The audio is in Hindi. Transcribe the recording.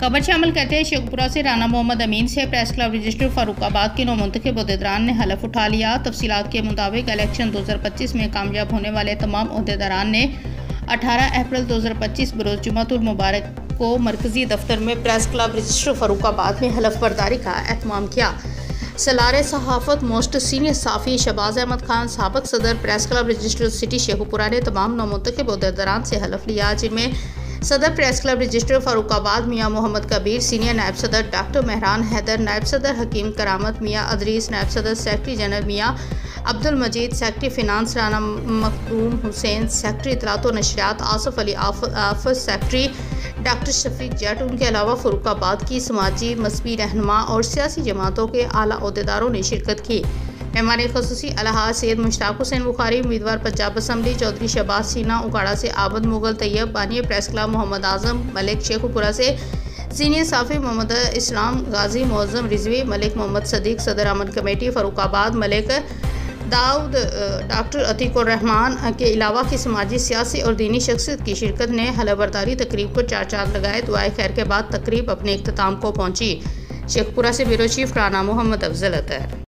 खबर शामिल करते हैं शेखपुरा से राना मोहम्मद अमीन से प्रेस क्लब रजिस्टर फर्रुखाबाद के नौमुंतखब अहदेदारान ने हलफ उठा लिया। तफसीलात के मुताबिक इलेक्शन 2025 में कामयाब होने वाले तमाम अहदेदारान ने 18 अप्रैल 2025 बरोज़ जुम्मतुल मुबारक को मरकजी दफ्तर में प्रेस क्लब रजिस्टर फर्रुखाबाद में हलफ बर्दारी का एहतमाम किया। सलारे सहाफ़त मोस्ट सीनियर साफ़ी शहबाज अहमद खान, साबिक़ सदर press club register city Sheikhpura ने तमाम नौमुंतखब अहदेदारान से हलफ लिया, जिनमें सदर प्रेस क्लब रजिस्टर फर्रुखाबाद मियाँ मोहम्मद कबीर, सीनियर नायब सदर डॉक्टर मेहरान हैदर, नायब सदर हकीम करामत मियाँ अदरीस, नायब सदर सेक्रेटरी जनरल मियाँ Abdul Majeed, secretary finance Rana Makhdoom Hussain, secretary इतलात व नशरियात आसफ अली आफस, सेक्रेटरी डॉक्टर शफीक जट। उनके अलावा फर्रुखाबाद की समाजी मजहबी रहनुमा और सियासी जमातों के आला अहदेदारों ने शिरकत की। मेहमान ख़ुसूसी अलहाज सैयद मुश्ताक हुसैन बुखारी, उम्मीदवार पंजाब असम्बली, चौधरी शहबाज सीना, उकाड़ा से आबद मुगल तैयब, बानी प्रेस क्लब मोहम्मद आजम मलिक, शेखपुरा से सीनियर साफ़ी मोहम्मद इस्लाम गाजी, मौज़म रिजवी मलिक, मोहम्मद सदीक, सदर अमन कमेटी फर्रुखाबाद मलिक दाऊद, डॉक्टर अतीकुर रहमान के अलावा की समाजी, सियासी और दीनी शख्सियत की शिरकत ने हलफबर्दारी तकरीब को चार चांद लगाए। दुआए खैर के बाद तकरीब अपने इख्तिताम को पहुंची। शेखपुरा से ब्यूरो चीफ राना मोहम्मद अफजल अतर।